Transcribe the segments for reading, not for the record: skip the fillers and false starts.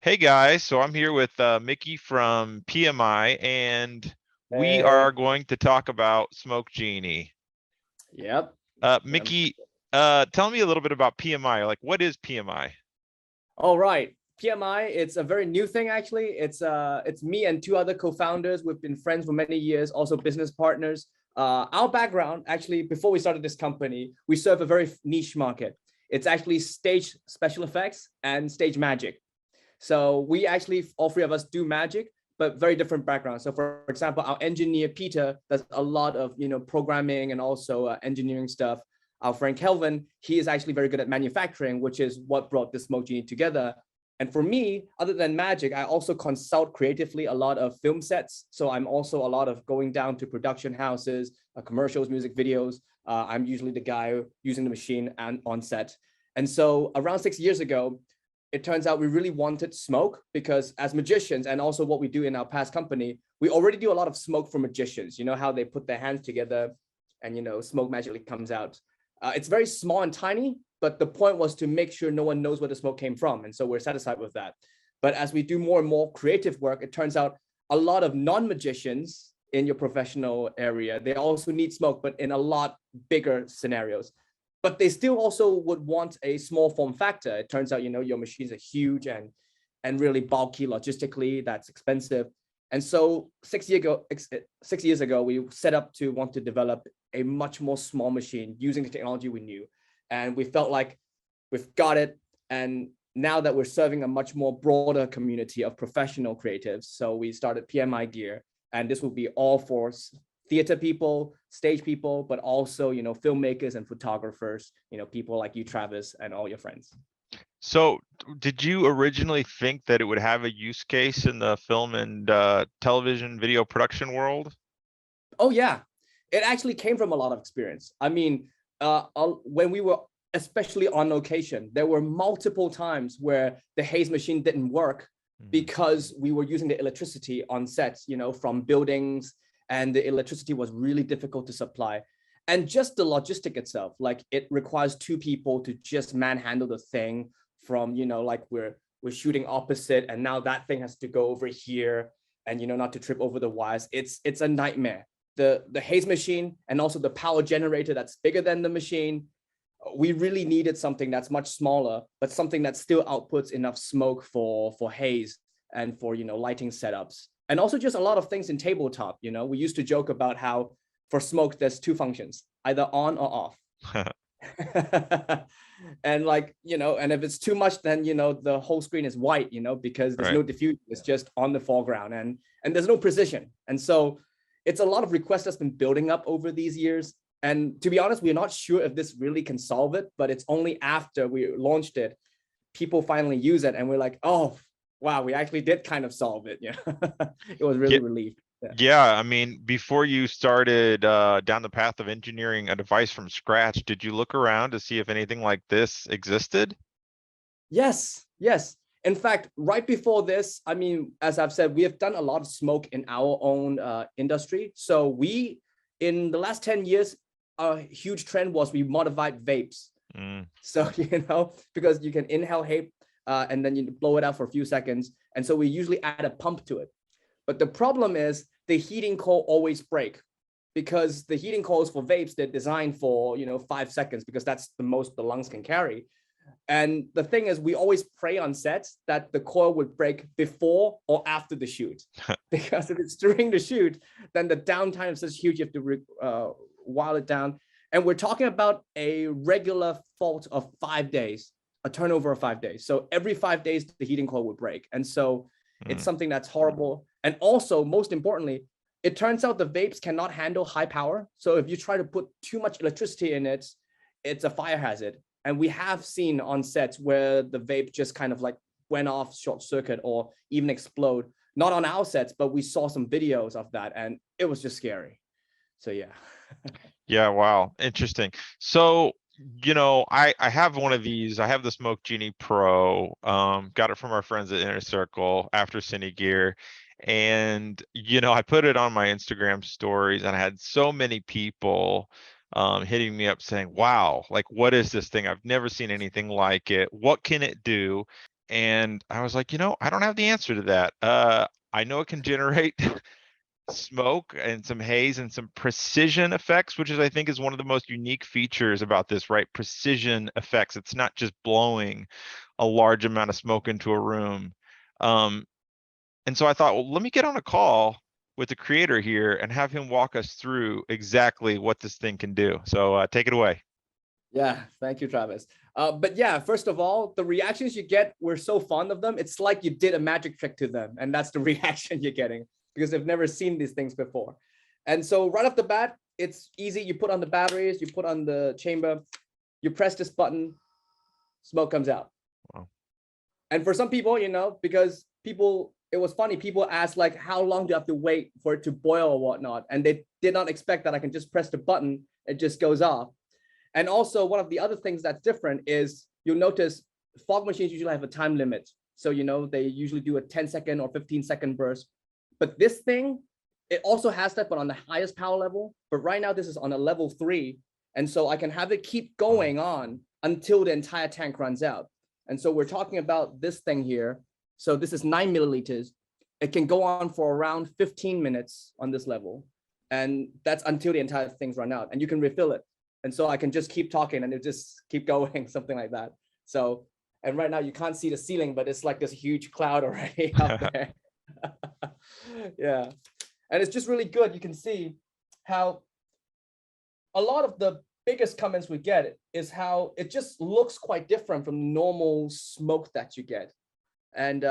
Hey guys, so I'm here with Micky from PMI, and we are Hey, going to talk about SmokeGENIE. yep. Um, Micky, tell me a little bit about PMI. Like, what is PMI? all right. PMI, it's a very new thing actually. It's me and two other co-founders. We've been friends for many years, also business partners. Our background, actually, before we started this company, we serve a very niche market. It's actually stage special effects and stage magic. So we actually, all three of us do magic, but very different backgrounds. So for example, our engineer, Peter, does a lot of, programming and also engineering stuff. Our friend Kelvin, he is actually very good at manufacturing, which is what brought the SmokeGENIE together. And for me, other than magic, I also consult creatively a lot of film sets. So I'm also a lot of going down to production houses, commercials, music videos. I'm usually the guy using the machine and on set. And so around 6 years ago, it turns out we really wanted smoke because as magicians and also what we do in our past company, we already do a lot of smoke for magicians. You know how they put their hands together and, smoke magically comes out. It's very small and tiny, but the point was to make sure no one knows where the smoke came from. And so we're satisfied with that. But as we do more and more creative work, it turns out a lot of non-magicians in your professional area, they also need smoke, but in a lot bigger scenarios. But they still also would want a small form factor. It turns out, your machines are huge and really bulky logistically. That's expensive. And so 6 years ago, we set up to want to develop a much more small machine using the technology we knew. And we felt like we've got it. And now that we're serving a much more broader community of professional creatives, so we started PMI Gear, and this will be all for theater people, stage people, but also, filmmakers and photographers, people like you, Travis, and all your friends. So, did you originally think that it would have a use case in the film and television video production world? Oh yeah, it actually came from a lot of experience. I mean, when we were especially on location, there were multiple times where the haze machine didn't work because we were using the electricity on sets, from buildings, and the electricity was really difficult to supply. And just the logistic itself, like it requires two people to just manhandle the thing from, like we're shooting opposite, and now that thing has to go over here, and not to trip over the wires. It's a nightmare. The haze machine and also the power generator that's bigger than the machine, we really needed something that's much smaller, but something that still outputs enough smoke for haze and for lighting setups. And also just a lot of things in tabletop. We used to joke about how for smoke there's two functions, either on or off. And and if it's too much, then the whole screen is white, because there's Right. no diffusion. It's just on the foreground, and there's no precision. And so it's a lot of requests that's been building up over these years. And to be honest, we're not sure if this really can solve it, but it's only after we launched it, people finally use it, and we're like, oh wow, we actually did kind of solve it. Yeah. It was really Yeah, relieved. Yeah. yeah. I mean, before you started down the path of engineering a device from scratch, did you look around to see if anything like this existed? Yes, yes. In fact, right before this, I mean, as I've said, we have done a lot of smoke in our own industry. So we, in the last 10 years, a huge trend was we modified vapes. Mm. So, because you can inhale vape and then you blow it out for a few seconds. And so we usually add a pump to it. But the problem is the heating coil always break, because the heating coils for vapes, they're designed for, 5 seconds, because that's the most the lungs can carry. And the thing is, we always pray on sets that the coil would break before or after the shoot, because if it's during the shoot, then the downtime is such huge, you have to while it down. And we're talking about a regular fault of 5 days, a turnover of 5 days. So every 5 days, the heating coil would break. And so it's something that's horrible. And also, most importantly, it turns out the vapes cannot handle high power. So if you try to put too much electricity in it, it's a fire hazard. And we have seen on sets where the vape just kind of like went off, short circuit, or even explode. Not on our sets, but we saw some videos of that, and it was just scary. So yeah. Yeah, wow. Interesting. So, I have one of these. I have the SmokeGENIE Pro. Got it from our friends at Inner Circle after Cine Gear. And, I put it on my Instagram stories, and I had so many people hitting me up saying, wow, like, what is this thing? I've never seen anything like it. What can it do? And I was like, I don't have the answer to that. I know it can generate smoke and some haze and some precision effects, which is, I think, is one of the most unique features about this, right? Precision effects. It's not just blowing a large amount of smoke into a room. And so I thought, well, let me get on a call with the creator here and have him walk us through exactly what this thing can do. So take it away. Yeah, thank you, Travis. But yeah, first of all, the reactions you get, we're so fond of them. It's like you did a magic trick to them, and that's the reaction you're getting because they've never seen these things before. And so right off the bat, it's easy. You put on the batteries, you put on the chamber, you press this button, smoke comes out. Wow. And for some people, because people, it was funny, people asked like, how long do you have to wait for it to boil or whatnot? And they did not expect that I can just press the button, it just goes off. And also one of the other things that's different is you'll notice fog machines usually have a time limit. So, they usually do a 10-second or 15-second burst. But this thing, it also has that, but on the highest power level. But right now, this is on a level 3. And so I can have it keep going on until the entire tank runs out. And so we're talking about this thing here. So this is 9 milliliters. It can go on for around 15 minutes on this level. And that's until the entire thing's run out. And you can refill it. And so I can just keep talking and it just keep going, something like that. So, and right now you can't see the ceiling, but it's like this huge cloud already out there. Yeah. And it's just really good. You can see how a lot of the biggest comments we get is how it just looks quite different from normal smoke that you get. And,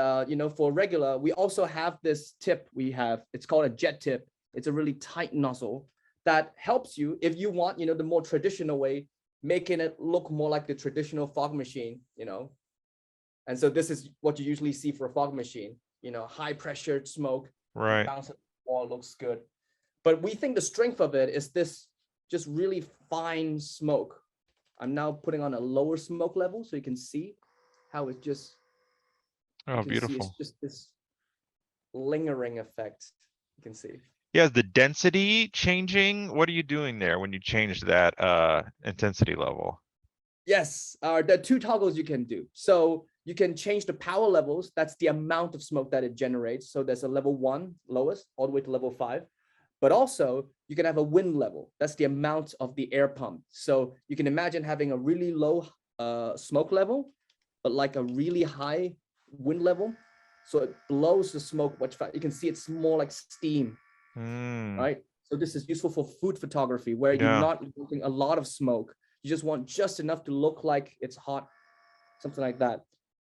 for regular, we also have this tip it's called a jet tip. It's a really tight nozzle that helps you if you want, the more traditional way, making it look more like the traditional fog machine, And so this is what you usually see for a fog machine, high pressured smoke, Right. bounce it, all looks good. But we think the strength of it is this just really fine smoke. I'm now putting on a lower smoke level so you can see how it just, Oh, beautiful. it's just this lingering effect. You can see. Yeah, is the density changing? What are you doing there when you change that intensity level? Yes, there are 2 toggles you can do. So you can change the power levels. That's the amount of smoke that it generates. So there's a level 1, lowest, all the way to level 5. But also you can have a wind level. That's the amount of the air pump. So you can imagine having a really low smoke level, but like a really high wind level. So it blows the smoke much faster. You can see it's more like steam, right? So this is useful for food photography where you're not using a lot of smoke. You just want just enough to look like it's hot, something like that.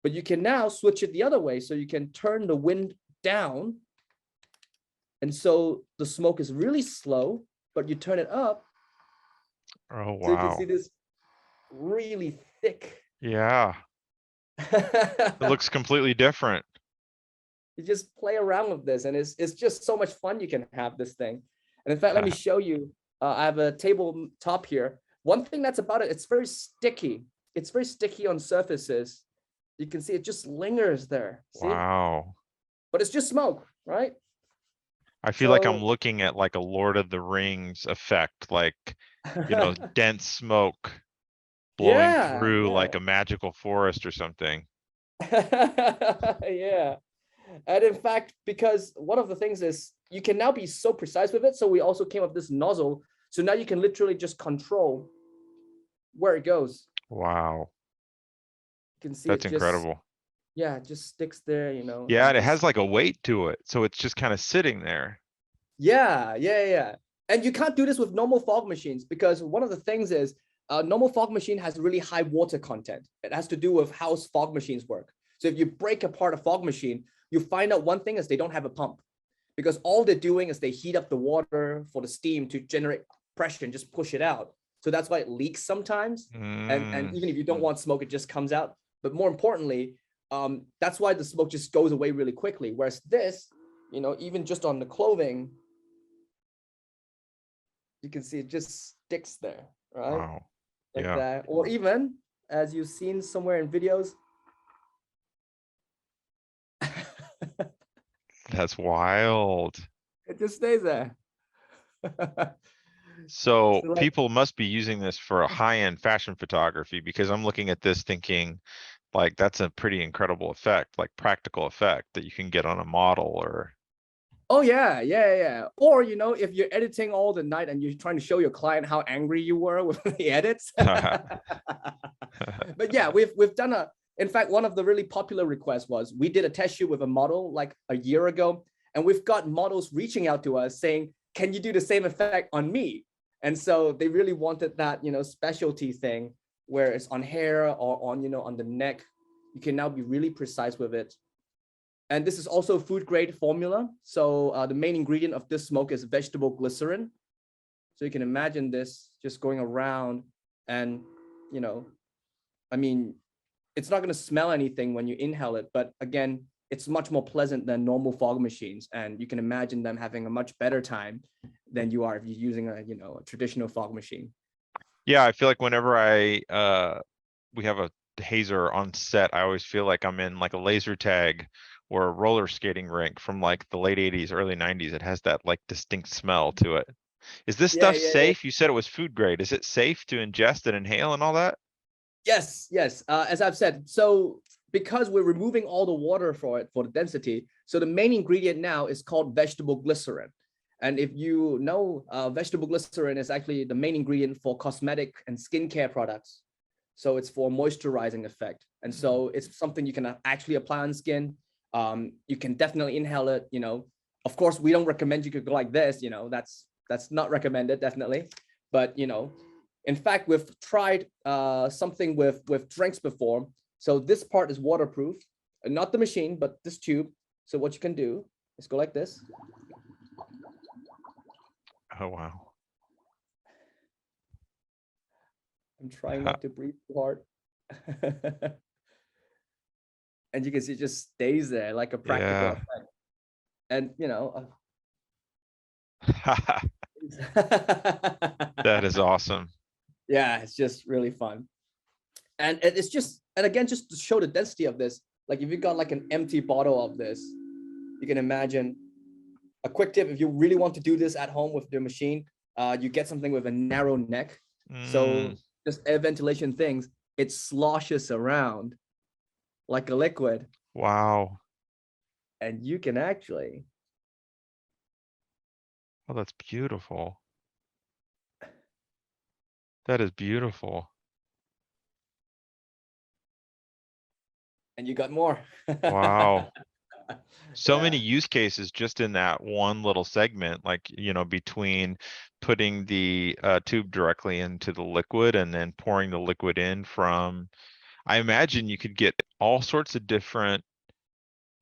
But you can now switch it the other way. So you can turn the wind down. And so the smoke is really slow, but you turn it up. Oh, wow. So you can see this really thick. Yeah. It looks completely different. You just play around with this and it's just so much fun. You can have this thing. And in fact, let me show you. I have a tabletop here. One thing that's about it, it's very sticky. It's very sticky on surfaces. You can see it just lingers there. See? Wow. But it's just smoke, right? I feel like I'm looking at like a Lord of the Rings effect, like, dense smoke blowing through like a magical forest or something. Yeah. And in fact, because one of the things is you can now be so precise with it. So we also came up with this nozzle. So now you can literally just control where it goes. Wow. You can see That's it incredible. Yeah, it just sticks there, Yeah, and it has like a weight to it. So it's just kind of sitting there. Yeah. And you can't do this with normal fog machines because one of the things is a normal fog machine has really high water content. It has to do with how fog machines work. So if you break apart a fog machine, you find out one thing is they don't have a pump because all they're doing is they heat up the water for the steam to generate pressure and just push it out. So that's why it leaks sometimes. And even if you don't want smoke, it just comes out. But more importantly, that's why the smoke just goes away really quickly. Whereas this, even just on the clothing, you can see it just sticks there, right? Wow. Like that. Or even, as you've seen somewhere in videos. That's wild. It just stays there. So So like, people must be using this for a high-end fashion photography because I'm looking at this thinking like that's a pretty incredible effect, like practical effect that you can get on a model or Oh yeah, yeah, yeah. Or you know, if you're editing all the night and you're trying to show your client how angry you were with the edits. But yeah, we've done a. In fact, one of the really popular requests was we did a test shoot with a model like a year ago, and we've got models reaching out to us saying, "Can you do the same effect on me?" And so they really wanted that, you know, specialty thing where it's on hair or on, you know, on the neck. You can now be really precise with it. And this is also food grade formula. So the main ingredient of this smoke is vegetable glycerin. So you can imagine this just going around and, you know, I mean, it's not going to smell anything when you inhale it, but again, it's much more pleasant than normal fog machines. And you can imagine them having a much better time than you are if you're using a, you know, a traditional fog machine. yeah, I feel like whenever we have a hazer on set, I always feel like I'm in like a laser tag or a roller skating rink from like the late 80s, early 90s. It has that like distinct smell to it. Is this Yeah, stuff yeah, yeah. safe? You said it was food grade. Is it safe to ingest and inhale and all that? Yes, yes. As I've said, so because we're removing all the water for it for the density, so the main ingredient now is called vegetable glycerin. And if you know, vegetable glycerin is actually the main ingredient for cosmetic and skincare products. So it's for moisturizing effect. And so it's something you can actually apply on skin. You can definitely inhale it, you know. Of course, we don't recommend you could go like this, you know, that's not recommended, definitely. But, you know, in fact, we've tried something with drinks before. So this part is waterproof, not the machine, but this tube. So what you can do is go like this. Oh, wow. I'm trying not to breathe too hard. And you can see it just stays there like a practical Yeah. effect. And, you know, That is awesome. yeah, it's just really fun. And it's just, and again, just to show the density of this, like if you got like an empty bottle of this, you can imagine a quick tip. If you really want to do this at home with the machine, you get something with a narrow neck. Mm, So just air ventilation things, it sloshes around like a liquid. wow. And you can actually, Oh, that's beautiful. That is beautiful. and you got more. Wow. So many Yeah. use cases just in that one little segment, like, between putting the tube directly into the liquid and then pouring the liquid in from, I imagine you could get all sorts of different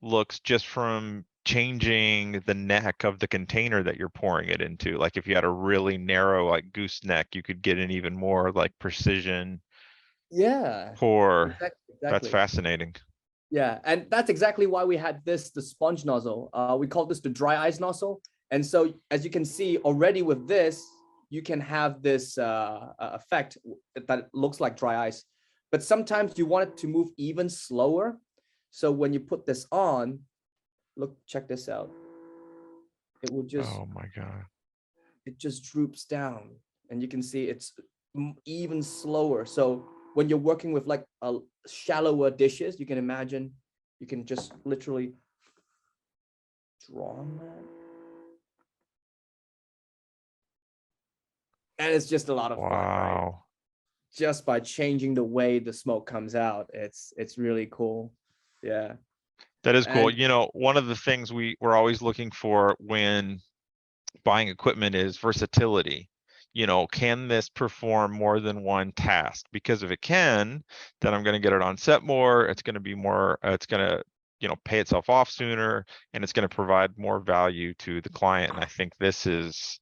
looks just from changing the neck of the container that you're pouring it into. Like if you had a really narrow, like gooseneck, you could get an even more like precision Yeah, pour. exactly, That's exactly. fascinating. Yeah, and that's exactly why we had the sponge nozzle. We call this the dry ice nozzle. And so as you can see already with this, you can have this effect that looks like dry ice. But sometimes you want it to move even slower. So when you put this on, look, check this out. It will just, Oh my God. it just droops down. And you can see it's even slower. So when you're working with like a shallower dishes, you can imagine you can just literally draw on that. And it's just a lot of fun, right? Wow. Just by changing the way the smoke comes out, it's really cool. Yeah. That is cool. And One of the things we're always looking for when buying equipment is versatility. Can this perform more than one task? Because if it can, then I'm going to get it on set more. It's going to be more, it's going to, pay itself off sooner, and it's going to provide more value to the client. And I think this is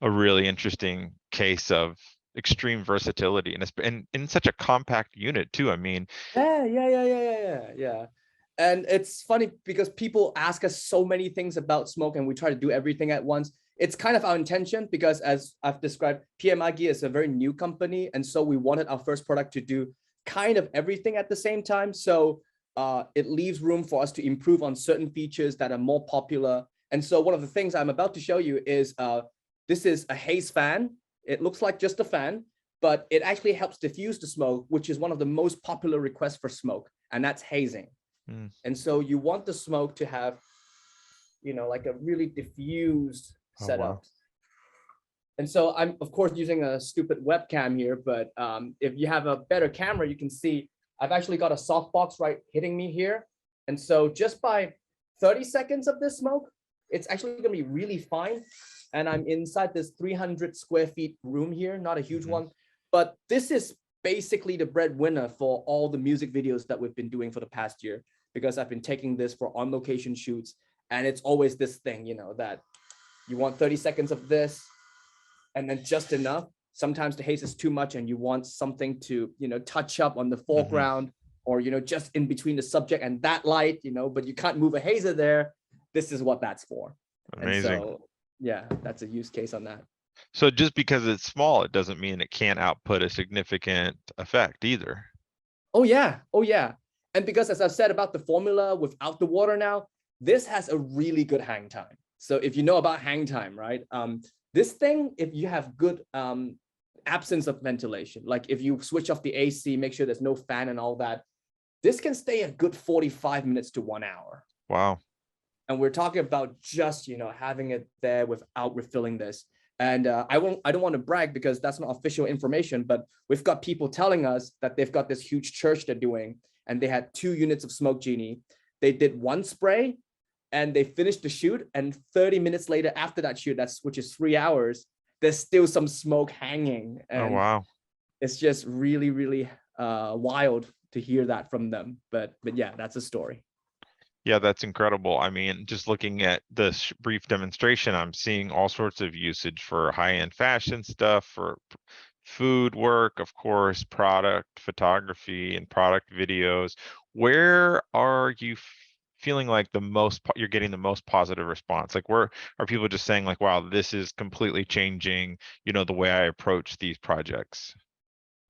a really interesting case of extreme versatility, and it's in such a compact unit too. I mean, yeah, yeah, yeah, yeah, yeah, yeah, yeah. And it's funny because people ask us so many things about smoke and we try to do everything at once. It's kind of our intention because as I've described, PMI Gear is a very new company. And so we wanted our first product to do kind of everything at the same time. So it leaves room for us to improve on certain features that are more popular. And so one of the things I'm about to show you is this is a haze fan. It looks like just a fan, but it actually helps diffuse the smoke, which is one of the most popular requests for smoke, and that's hazing. And so you want the smoke to have, like a really diffused setup. Wow. And so I'm, of course, using a stupid webcam here, but if you have a better camera, you can see I've actually got a softbox right hitting me here. And so just by 30 seconds of this smoke, it's actually going to be really fine. And I'm inside this 300 square feet room here, not a huge one, but this is basically the breadwinner for all the music videos that we've been doing for the past year, because I've been taking this for on location shoots. And it's always this thing, that you want 30 seconds of this and then just enough. Sometimes the haze is too much and you want something to, touch up on the foreground or, just in between the subject and that light, but you can't move a hazer there. This is what that's for. Amazing. And so, yeah, that's a use case on that. So just because it's small, it doesn't mean it can't output a significant effect either. Oh, yeah. Oh, yeah. And because, as I've said about the formula without the water now, this has a really good hang time. So if you know about hang time, right? This thing, if you have good absence of ventilation, like if you switch off the AC, make sure there's no fan and all that, this can stay a good 45 minutes to 1 hour. Wow. And we're talking about just, having it there without refilling this. And I don't want to brag because that's not official information, but we've got people telling us that they've got this huge church they're doing, and they had 2 units of SmokeGENIE. They did 1 spray and they finished the shoot. And 30 minutes later after that shoot, which is 3 hours, there's still some smoke hanging. And oh, wow. It's just really, really wild to hear that from them. But yeah, that's a story. Yeah, that's incredible. I mean, just looking at this brief demonstration, I'm seeing all sorts of usage for high-end fashion stuff, for food work, of course, product photography and product videos. Where are you feeling like you're getting the most positive response? Like, where are people just saying like, wow, this is completely changing, the way I approach these projects?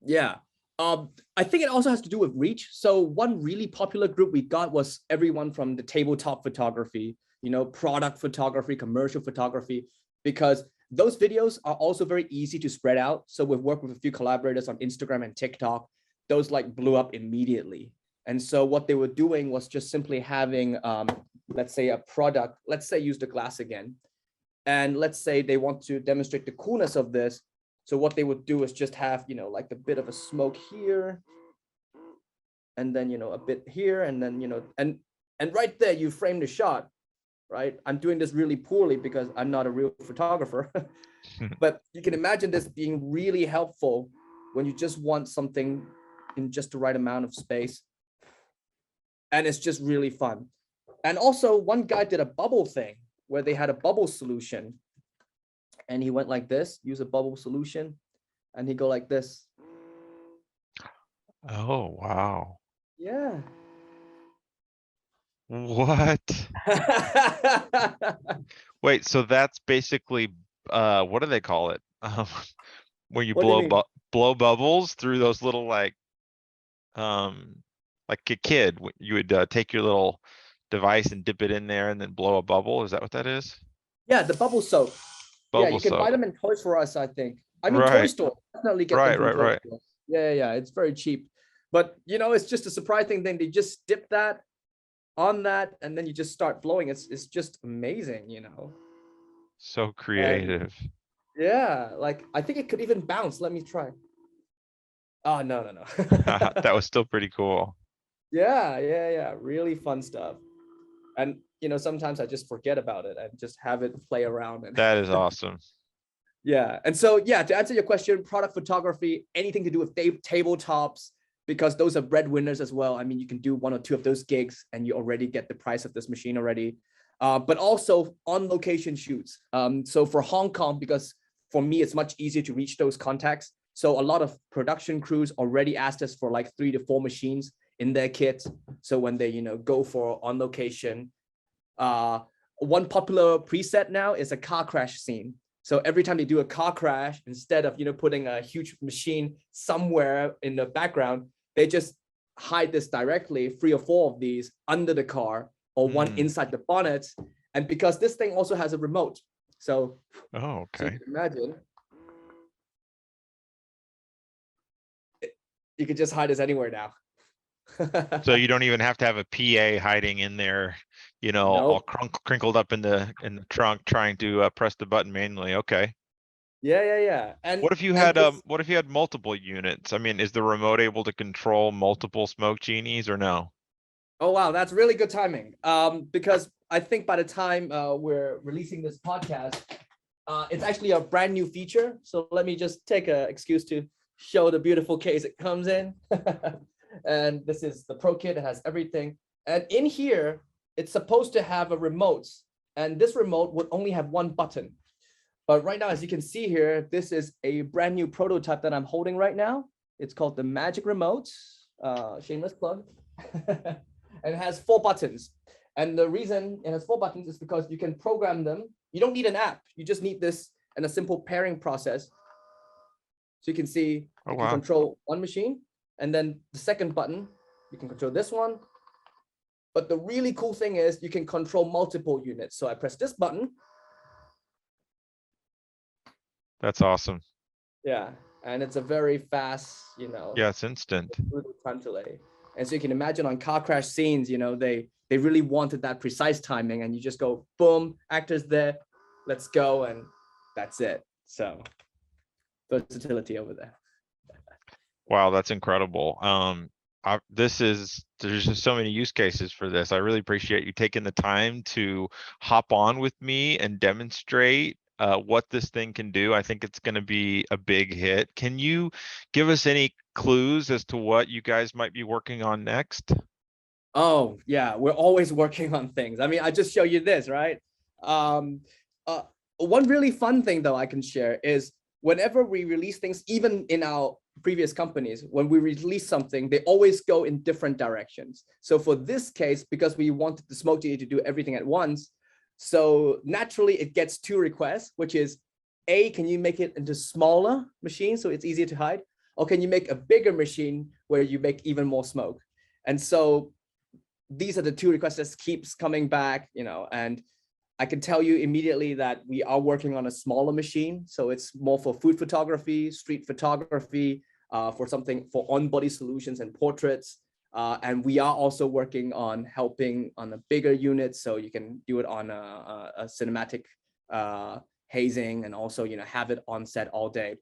Yeah. I think it also has to do with reach. So one really popular group we got was everyone from the tabletop photography, product photography, commercial photography, because those videos are also very easy to spread out. So we've worked with a few collaborators on Instagram and TikTok. Those like blew up immediately. And so what they were doing was just simply having, let's say a product, let's say use the glass again. And let's say they want to demonstrate the coolness of this. So what they would do is just have, like a bit of a smoke here, and then, a bit here, and then, and right there, you frame the shot, right? I'm doing this really poorly because I'm not a real photographer, but you can imagine this being really helpful when you just want something in just the right amount of space. And it's just really fun. And also one guy did a bubble thing where they had a bubble solution. And he went like this, use a bubble solution, and he go like this. Oh, wow. Yeah. What? Wait, so that's basically what do they call it? Where you What do you mean? blow bubbles through those little like a kid, you would take your little device and dip it in there and then blow a bubble. Is that what that is? Yeah, the bubble soap. Yeah, Bubble you can buy soap. them in Toys R Us, I think. I mean, Toy Right. Store. Definitely get them from Toy Right. Store. Yeah, it's very cheap. But, it's just a surprising thing. They just dip that on that, and then you just start blowing. It's just amazing, So And creative. yeah, like I think it could even bounce. Let me try. Oh, no. That was still pretty cool. Yeah. Really fun stuff. And, sometimes I just forget about it and just have it play around. And That is awesome. yeah. And so, yeah, to answer your question, product photography, anything to do with tabletops, because those are breadwinners as well. I mean, you can do 1 or 2 of those gigs and you already get the price of this machine already. But also on location shoots. So for Hong Kong, because for me, it's much easier to reach those contacts. So a lot of production crews already asked us for like 3 to 4 machines in their kit. So when they, go for on location, one popular preset now is a car crash scene. So every time they do a car crash, instead of, putting a huge machine somewhere in the background, they just hide this directly, 3 or 4 of these under the car or one inside the bonnet. And because this thing also has a remote. So, Oh, so you okay. can imagine. you can just hide this anywhere now. So you don't even have to have a PA hiding in there, all Nope. crinkled up in the trunk trying to press the button manually. Okay. Yeah. What if you And had this, what if you had multiple units? I mean, is the remote able to control multiple Smoke Genies or no? oh wow, that's really good timing. Because I think by the time we're releasing this podcast, it's actually a brand new feature. So let me just take an excuse to show the beautiful case it comes in. And this is the Pro Kit. It has everything. And in here, it's supposed to have a remote. And this remote would only have one button. But right now, as you can see here, this is a brand new prototype that I'm holding right now. It's called the Magic Remote. Shameless plug. And it has 4 buttons. And the reason it has 4 buttons is because you can program them. You don't need an app. You just need this and a simple pairing process. So you can see Oh, you can wow. control one machine, and then the second button, you can control this one. But the really cool thing is you can control multiple units. So I press this button. That's awesome. Yeah, and it's a very fast, Yeah, it's instant. time delay. And so you can imagine on car crash scenes, they really wanted that precise timing, and you just go boom, actors there, let's go, and that's it. So versatility over there. Wow, that's incredible. There's just so many use cases for this. I really appreciate you taking the time to hop on with me and demonstrate what this thing can do. I think it's going to be a big hit. Can you give us any clues as to what you guys might be working on next? Oh yeah, we're always working on things. I mean, I just show you this, right? Um, One really fun thing though I can share is whenever we release things, even in our previous companies, when we release something, they always go in different directions. So for this case, because we wanted the SmokeGENIE to do everything at once, so naturally it gets 2 requests, which is A, can you make it into smaller machines so it's easier to hide? Or can you make a bigger machine where you make even more smoke? And so these are the 2 requests that keeps coming back, and I can tell you immediately that we are working on a smaller machine. So it's more for food photography, street photography, for something for on-body solutions and portraits. And we are also working on helping on a bigger unit. So you can do it on a cinematic hazing, and also, have it on set all day.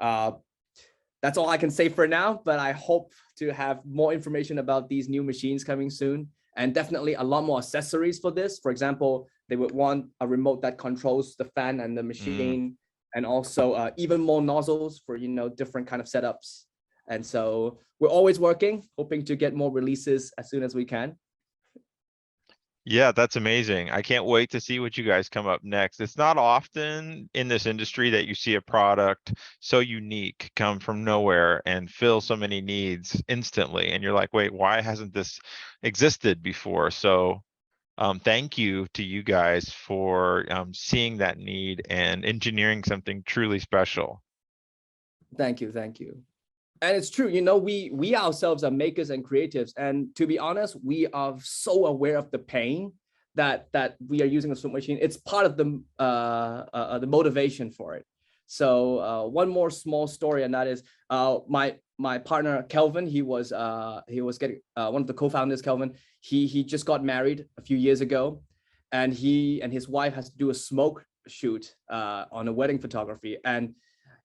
That's all I can say for now, but I hope to have more information about these new machines coming soon, and definitely a lot more accessories for this. For example, they would want a remote that controls the fan and the machine, and also even more nozzles for, different kind of setups. And so we're always working, hoping to get more releases as soon as we can. Yeah, that's amazing. I can't wait to see what you guys come up next. It's not often in this industry that you see a product so unique come from nowhere and fill so many needs instantly. And you're like, wait, why hasn't this existed before? So thank you to you guys for seeing that need and engineering something truly special. Thank you. And it's true, we ourselves are makers and creatives, and to be honest, we are so aware of the pain that we are using a smoke machine. It's part of the motivation for it. So one more small story, and that is my partner Kelvin. He was getting one of the co-founders, Kelvin. He just got married a few years ago, and he and his wife has to do a smoke shoot on a wedding photography, and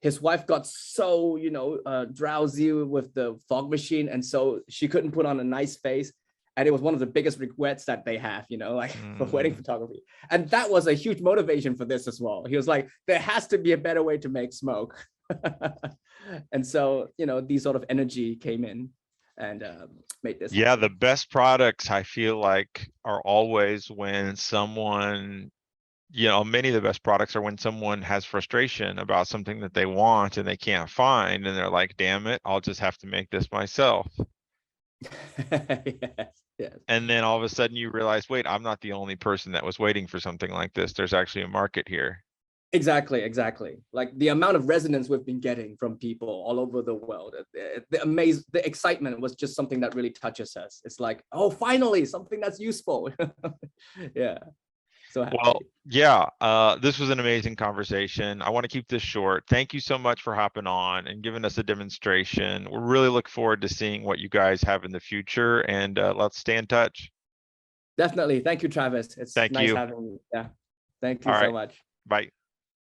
his wife got so drowsy with the fog machine, and so she couldn't put on a nice face, and it was one of the biggest regrets that they have, like for wedding photography. And that was a huge motivation for this as well. He was like, there has to be a better way to make smoke. And so these sort of energy came in and made this Yeah, happen. the best products I feel like are always when someone, many of the best products are when someone has frustration about something that they want and they can't find, and they're like, damn it, I'll just have to make this myself. Yes. And then all of a sudden you realize, wait, I'm not the only person that was waiting for something like this. There's actually a market here. Exactly. Like the amount of resonance we've been getting from people all over the world, the excitement was just something that really touches us. It's like, oh, finally something that's useful. Yeah. So happy. Well, Yeah, this was an amazing conversation. I want to keep this short. Thank you so much for hopping on and giving us a demonstration. We really look forward to seeing what you guys have in the future, and let's stay in touch. Definitely. Thank you, Travis. It's Thank nice you. having you. Yeah. Thank All you so right. much. Bye.